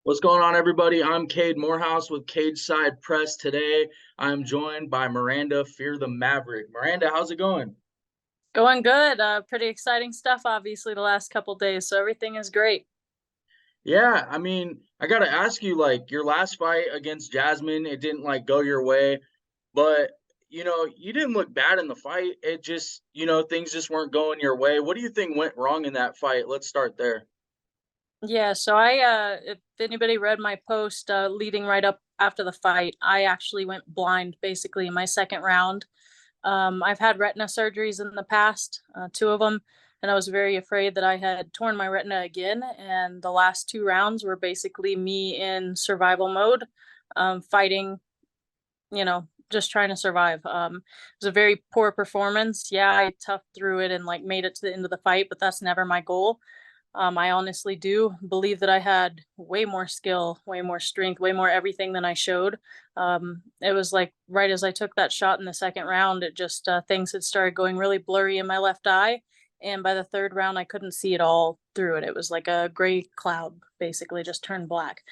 What's going on, everybody? I'm Cade Morehouse with Cage Side Press. Today, I'm joined by Miranda Fear the Maverick. Miranda, how's it going? Going good. Pretty exciting stuff, obviously, the last couple days. So everything is great. Yeah, I gotta ask you, like, your last fight against Jasmine, it didn't like go your way, but you didn't look bad in the fight. It just, things just weren't going your way. What do you think went wrong in that fight? Let's start there. Yeah. If anybody read my post leading right up after the fight, I actually went blind basically in my second round. I've had retina surgeries in the past, two of them, and I was very afraid that I had torn my retina again. And the last two rounds were basically me in survival mode, fighting, just trying to survive. It was a very poor performance. Yeah, I toughed through it and like made it to the end of the fight, but that's never my goal. I honestly do believe that I had way more skill, way more strength, way more everything than I showed. It was like right as I took that shot in the second round, it just things had started going really blurry in my left eye. And by the third round, I couldn't see it all through it. It was like a gray cloud, basically, just turned black.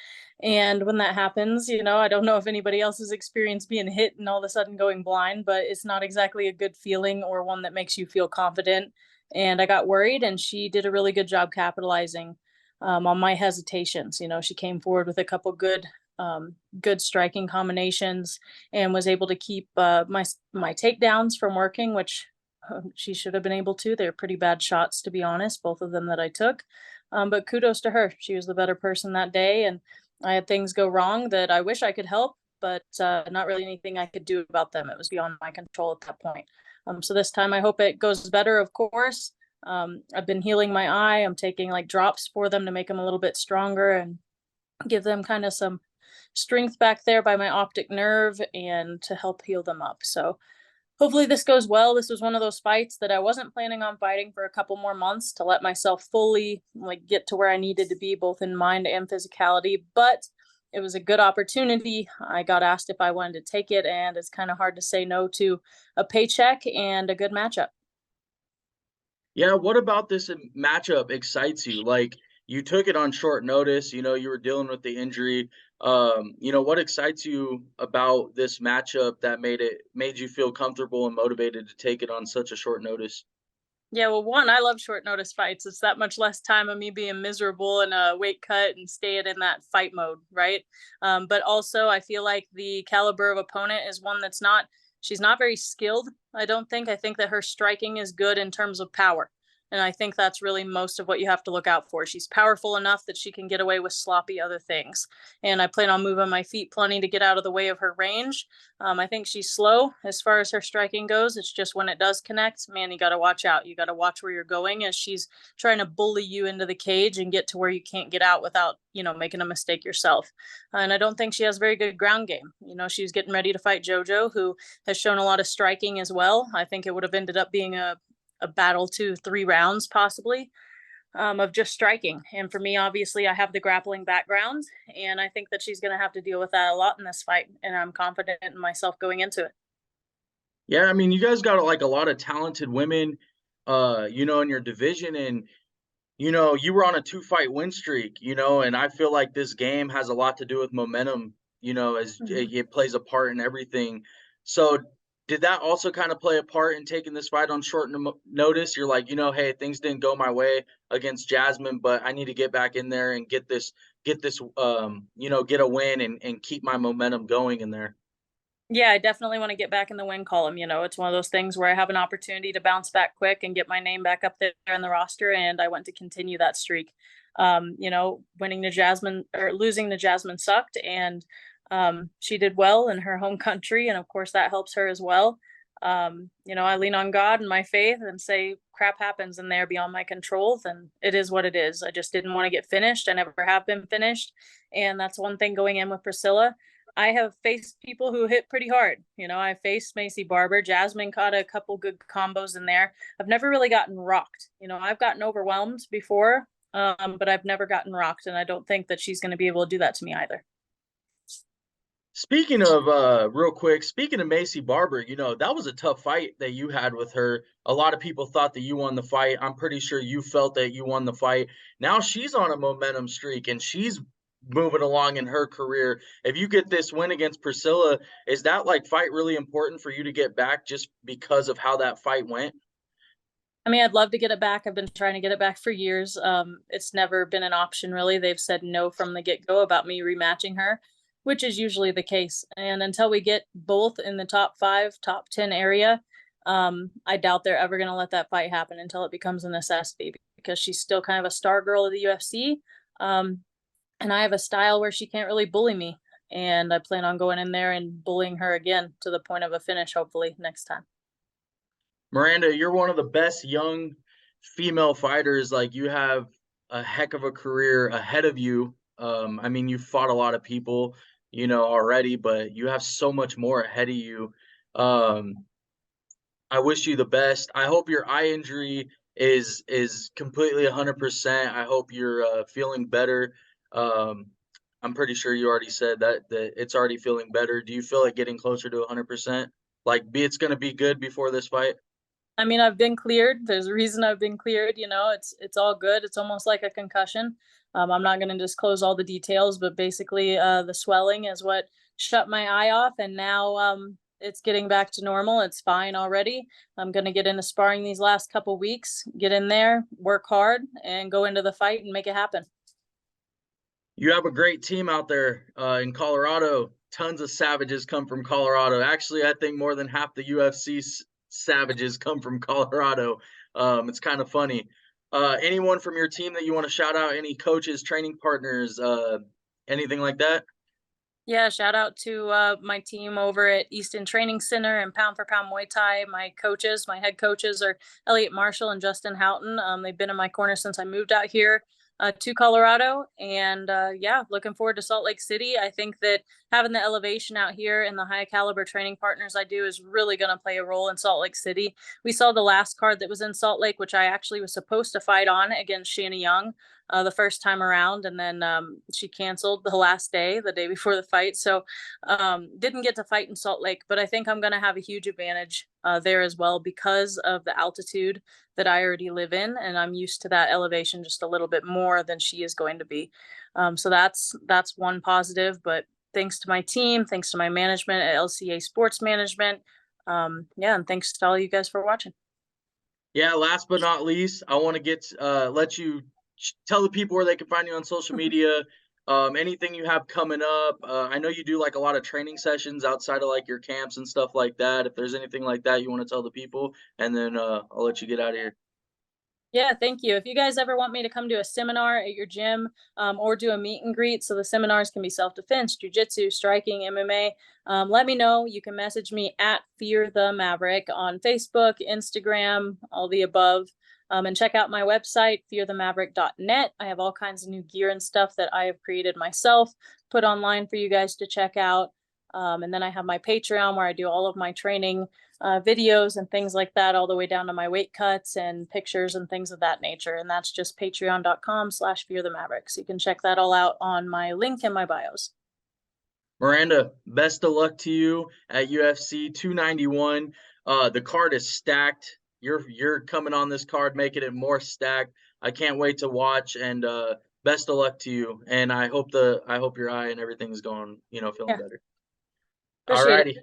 And when that happens, I don't know if anybody else has experienced being hit and all of a sudden going blind, but it's not exactly a good feeling or one that makes you feel confident. And I got worried, and she did a really good job capitalizing on my hesitations. She came forward with a couple good striking combinations and was able to keep my takedowns from working, which she should have been able to. They're pretty bad shots, to be honest, both of them that I took. But kudos to her. She was the better person that day, and I had things go wrong that I wish I could help, but not really anything I could do about them. It was beyond my control at that point. So this time I hope it goes better, of course. I've been healing my eye. I'm taking like drops for them to make them a little bit stronger and give them kind of some strength back there by my optic nerve and to help heal them up. So hopefully this goes well. This was one of those fights that I wasn't planning on fighting for a couple more months to let myself fully like get to where I needed to be both in mind and physicality, but it was a good opportunity. I got asked if I wanted to take it, and it's kind of hard to say no to a paycheck and a good matchup. Yeah, what about this matchup excites you? Like, you took it on short notice, you were dealing with the injury. What excites you about this matchup that made you feel comfortable and motivated to take it on such a short notice? Yeah, well, one, I love short notice fights. It's that much less time of me being miserable in a weight cut and staying in that fight mode, right? But also, I feel like the caliber of opponent is one she's not very skilled. I don't think. I think that her striking is good in terms of power. And I think that's really most of what you have to look out for. She's powerful enough that she can get away with sloppy other things. And I plan on moving my feet plenty to get out of the way of her range. I think she's slow as far as her striking goes. It's just when it does connect, man, you got to watch out. You got to watch where you're going as she's trying to bully you into the cage and get to where you can't get out without, making a mistake yourself. And I don't think she has very good ground game. She's getting ready to fight JoJo, who has shown a lot of striking as well. I think it would have ended up being a battle to 3 rounds possibly of just striking. And for me, obviously, I have the grappling background, and I think that she's going to have to deal with that a lot in this fight. And I'm confident in myself going into it. Yeah, you guys got like a lot of talented women, in your division, and you were on a two-fight win streak, and I feel like this game has a lot to do with momentum, as Mhm. it plays a part in everything. So, did that also kind of play a part in taking this fight on short notice? You're like, hey, things didn't go my way against Jasmine, but I need to get back in there and get a win and keep my momentum going in there. Yeah, I definitely want to get back in the win column. It's one of those things where I have an opportunity to bounce back quick and get my name back up there in the roster, and I want to continue that streak. Winning to Jasmine or losing to Jasmine sucked, and she did well in her home country, and of course that helps her as well. I lean on God and my faith and say crap happens in there beyond my control, and it is what it is. I just didn't want to get finished. I never have been finished, and that's one thing going in with Priscilla. I have faced people who hit pretty hard. I faced Macy Barber. Jasmine caught a couple good combos in there. I've never really gotten rocked. I've gotten overwhelmed before, but I've never gotten rocked, and I don't think that she's going to be able to do that to me either. Speaking of real quick, speaking of Macy Barber, that was a tough fight that you had with her. A lot of people thought that you won the fight. I'm pretty sure you felt that you won the fight. Now she's on a momentum streak and she's moving along in her career. If you get this win against Priscilla, is that like fight really important for you to get back just because of how that fight went? I mean, I'd love to get it back. I've been trying to get it back for years. It's never been an option really. They've said no from the get-go about me rematching her, which is usually the case. And until we get both in the top 5, top 10 area, I doubt they're ever going to let that fight happen until it becomes a necessity because she's still kind of a star girl of the UFC. Um, and I have a style where she can't really bully me. And I plan on going in there and bullying her again to the point of a finish, hopefully next time. Miranda, you're one of the best young female fighters. Like, you have a heck of a career ahead of you. I mean, you fought a lot of people, already, but you have so much more ahead of you. Um, I wish you the best. I hope your eye injury is completely 100%. I hope you're feeling better. Um, I'm pretty sure you already said that it's already feeling better. Do you feel like getting closer to 100%? Like, it's going to be good before this fight? I mean, I've been cleared. There's a reason I've been cleared. It's all good. It's almost like a concussion. I'm not going to disclose all the details, but basically, the swelling is what shut my eye off, and now it's getting back to normal. It's fine already. I'm going to get into sparring these last couple weeks, get in there, work hard, and go into the fight and make it happen. You have a great team out there in Colorado. Tons of savages come from Colorado. Actually, I think more than half the UFC savages come from Colorado. It's kind of funny. Anyone from your team that you want to shout out? Any coaches, training partners, anything like that? Yeah, shout out to my team over at Easton Training Center and Pound for Pound Muay Thai. My coaches, my head coaches are Elliot Marshall and Justin Houghton. They've been in my corner since I moved out here to Colorado. And yeah, looking forward to Salt Lake City. I think that having the elevation out here and the high caliber training partners I do is really going to play a role in Salt Lake City. We saw the last card that was in Salt Lake, which I actually was supposed to fight on against Shanna Young. The first time around, and then she canceled the last day, the day before the fight, so didn't get to fight in Salt Lake, but I think I'm going to have a huge advantage there as well because of the altitude that I already live in, and I'm used to that elevation just a little bit more than she is going to be. So that's one positive, but thanks to my team, thanks to my management at LCA Sports Management, yeah, and thanks to all you guys for watching. Yeah, last but not least, I want to let you tell the people where they can find you on social media, anything you have coming up. I know you do like a lot of training sessions outside of like your camps and stuff like that. If there's anything like that you want to tell the people, and then I'll let you get out of here. Yeah, thank you. If you guys ever want me to come to a seminar at your gym or do a meet and greet, so the seminars can be self-defense, jiu-jitsu, striking, MMA, let me know. You can message me at Fear the Maverick on Facebook, Instagram, all the above. And check out my website, fearthemaverick.net. I have all kinds of new gear and stuff that I have created myself, put online for you guys to check out. And then I have my Patreon where I do all of my training videos and things like that, all the way down to my weight cuts and pictures and things of that nature. And that's just patreon.com/fearthemaverick. So you can check that all out on my link in my bios. Miranda, best of luck to you at UFC 291. The card is stacked. You're coming on this card, making it more stacked. I can't wait to watch, and best of luck to you. And I hope your eye and everything's going, feeling better. All righty.